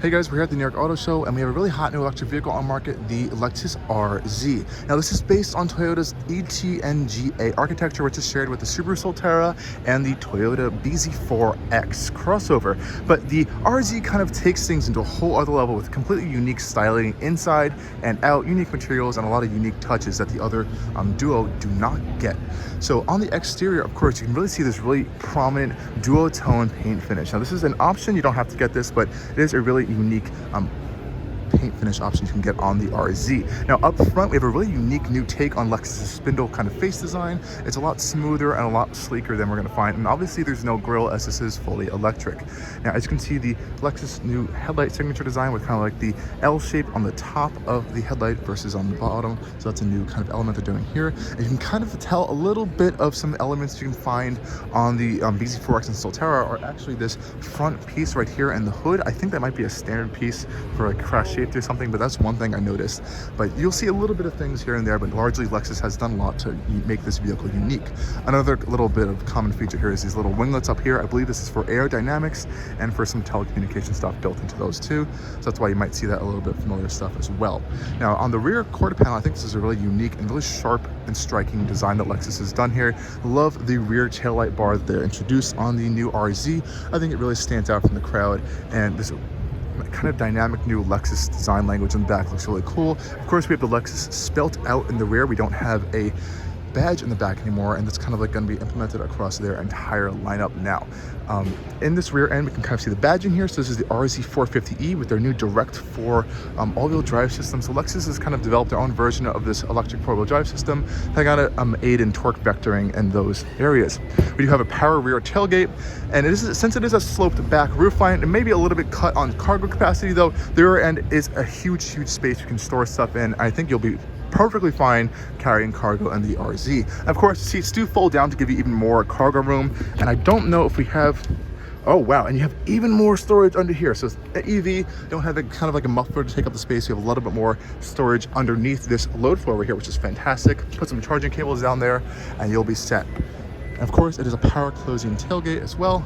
Hey guys, we're here at the New York Auto Show and we have a really hot new electric vehicle on market, the Lexus RZ. Now this is based on Toyota's e-TNGA architecture, which is shared with the Subaru Solterra and the Toyota BZ4X crossover. But the RZ kind of takes things into a whole other level with completely unique styling inside and out, unique materials, and a lot of unique touches that the other Duo do not get. So on the exterior, of course, you can really see this really prominent duotone paint finish. Now this is an option, you don't have to get this, but it is a really unique paint finish option you can get on the RZ. Now up front, we have a really unique new take on Lexus's Spindle kind of face design. It's a lot smoother and a lot sleeker than we're going to find, and obviously there's no grille as this is fully electric. Now as you can see, the Lexus new headlight signature design with kind of like the L shape on the top of the headlight versus on the bottom, so that's a new kind of element they're doing here. And you can kind of tell a little bit of some elements you can find on the BZ4X and Solterra are actually this front piece right here and the hood. I think that might be a standard piece for a crash shape or something, but that's one thing I noticed. But you'll see a little bit of things here and there, but largely Lexus has done a lot to make this vehicle unique. Another little bit of common feature here is these little winglets up here. I believe this is for aerodynamics and for some telecommunication stuff built into those too. So that's why you might see that a little bit familiar stuff as well. Now on the rear quarter panel, I think this is a really unique and really sharp and striking design that Lexus has done here. Love the rear taillight bar that they introduced on the new RZ. I think it really stands out from the crowd, and this kind of dynamic new Lexus design language in the back looks really cool. Of course, we have the Lexus spelt out in the rear. We don't have a badge in the back anymore, and that's kind of like going to be implemented across their entire lineup now. In this rear end, we can kind of see the badging here. So this is the RZ450E with their new Direct4 all-wheel drive system. So Lexus has kind of developed their own version of this electric four-wheel drive system that got to aid in torque vectoring in those areas. We do have a power rear tailgate, and since it is a sloped back roof line, it may be a little bit cut on cargo capacity, though the rear end is a huge space you can store stuff in. I think you'll be perfectly fine carrying cargo in the RZ. Of course, seats do fold down to give you even more cargo room, and I don't know if we have, oh wow, and you have even more storage under here. So EV don't have kind of like a muffler to take up the space. You have a little bit more storage underneath this load floor over here, which is fantastic. Put some charging cables down there and you'll be set. And of course, it is a power closing tailgate as well.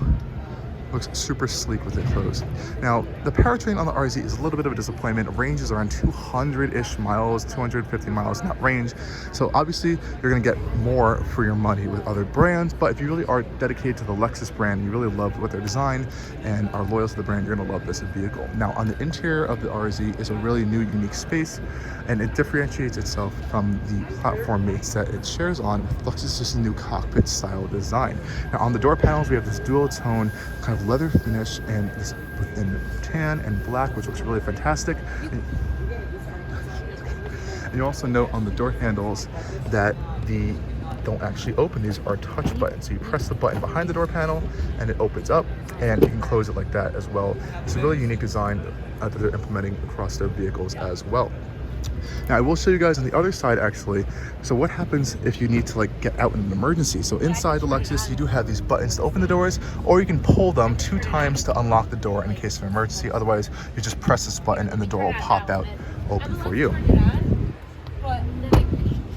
Looks super sleek with it closed. Now, the powertrain on the RZ is a little bit of a disappointment. Range is around 200-ish miles, 250 miles, not range. So obviously, you're gonna get more for your money with other brands, but if you really are dedicated to the Lexus brand, you really love what they're designed and are loyal to the brand, you're gonna love this vehicle. Now, on the interior of the RZ is a really new, unique space, and it differentiates itself from the platform mates that it shares on with Lexus's new cockpit style design. Now, on the door panels, we have this dual tone kind of leather finish and this in tan and black, which looks really fantastic. And you also note on the door handles that the don't actually open. These are touch buttons. So you press the button behind the door panel and it opens up, and you can close it like that as well. It's a really unique design that they're implementing across their vehicles as well. Now I will show you guys on the other side actually. So what happens if you need to like get out in an emergency? So inside the Lexus, you do have these buttons to open the doors, or you can pull them 2 times to unlock the door in case of an emergency. Otherwise, you just press this button and the door will pop out open for you.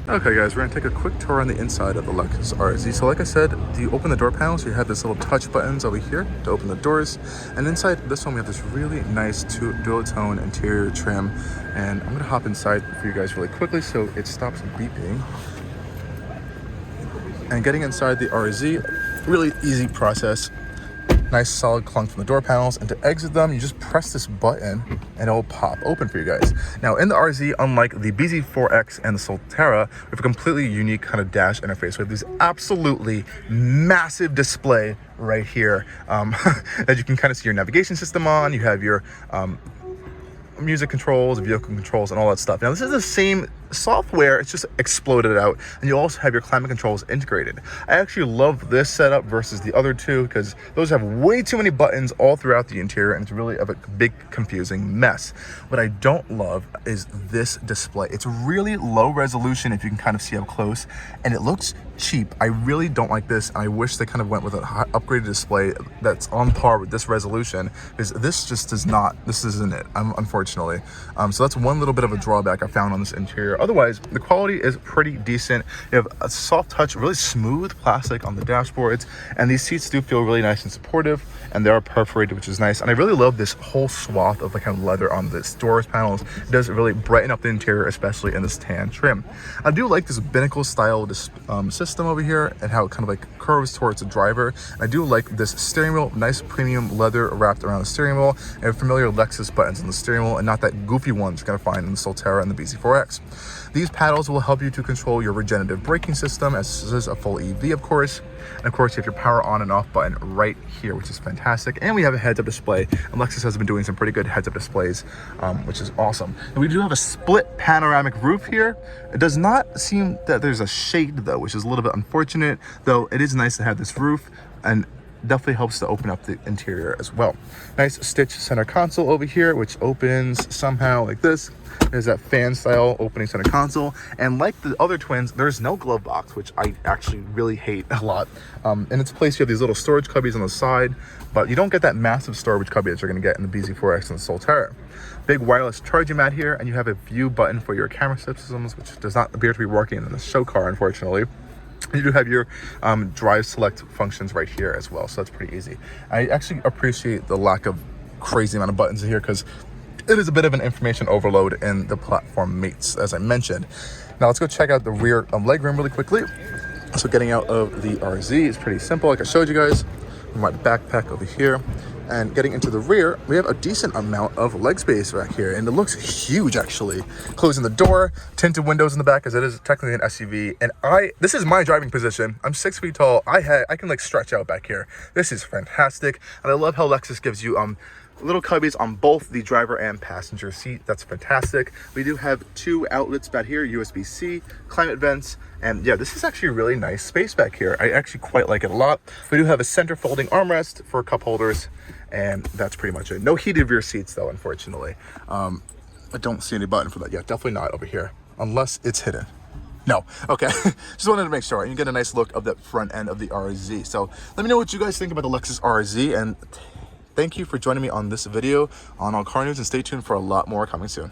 Okay guys, we're gonna take a quick tour on the inside of the Lexus RZ. So like I said, you open the door panel, so you have this little touch buttons over here to open the doors. And inside this one, we have this really nice dual tone interior trim. And I'm gonna hop inside for you guys really quickly so it stops beeping. And getting inside the RZ, really easy process. Nice solid clunk from the door panels, and to exit them, you just press this button and it will pop open for you guys. Now in the RZ, unlike the BZ4X and the Solterra, we have a completely unique kind of dash interface. We have this absolutely massive display right here that you can kind of see your navigation system on. You have your music controls, vehicle controls, and all that stuff. Now this is the same software, it's just exploded out, and you also have your climate controls integrated. I actually love this setup versus the other two because those have way too many buttons all throughout the interior, and it's really a big confusing mess. What I don't love is this display. It's really low resolution if you can kind of see up close, and it looks cheap. I really don't like this, and I wish they kind of went with an upgraded display that's on par with this resolution, because this just does not, this isn't it, unfortunately. So that's one little bit of a drawback I found on this interior Otherwise, the quality is pretty decent. You have a soft touch, really smooth plastic on the dashboards, and these seats do feel really nice and supportive, and they are perforated, which is nice. And I really love this whole swath of like kind of leather on the doors panels. It does really brighten up the interior, especially in this tan trim. I do like this binnacle style system over here and how it kind of like curves towards the driver. I do like this steering wheel, nice premium leather wrapped around the steering wheel, and familiar Lexus buttons on the steering wheel, and not that goofy ones you're gonna find in the Solterra and the BZ4X. These paddles will help you to control your regenerative braking system, as this is a full EV, of course. And of course, you have your power on and off button right here, which is fantastic. And we have a heads-up display, and Lexus has been doing some pretty good heads-up displays, which is awesome. And we do have a split panoramic roof here. It does not seem that there's a shade though, which is a little bit unfortunate, though it is nice to have this roof, and definitely helps to open up the interior as well. Nice stitch center console over here, which opens somehow like this. There's that fan style opening center console, and like the other twins, there's no glove box, which I actually really hate a lot. In its place, you have these little storage cubbies on the side, but you don't get that massive storage cubby that you're going to get in the BZ4X and the Solterra. Big wireless charging mat here, and you have a view button for your camera systems, which does not appear to be working in the show car, unfortunately. You do have your drive select functions right here as well, so that's pretty easy. I actually appreciate the lack of crazy amount of buttons here, because it is a bit of an information overload in the platform mates, as I mentioned. Now let's go check out the rear legroom really quickly. So getting out of the RZ is pretty simple, like I showed you guys. My backpack over here, and getting into the rear, we have a decent amount of leg space back here, and it looks huge actually. Closing the door, tinted windows in the back, as it is technically an SUV, and this is my driving position. I'm 6 feet tall. I can like stretch out back here. This is fantastic, and I love how Lexus gives you little cubbies on both the driver and passenger seat. That's fantastic. We do have 2 outlets back here, USB-C, climate vents, and yeah, this is actually a really nice space back here. I actually quite like it a lot. We do have a center folding armrest for cup holders, and that's pretty much it. No heated rear seats though, unfortunately. I don't see any button for that yet. Definitely not over here, unless it's hidden. No, okay. Just wanted to make sure. You get a nice look of the front end of the RZ. So let me know what you guys think about the Lexus RZ, and thank you for joining me on this video on Allcarnews, and stay tuned for a lot more coming soon.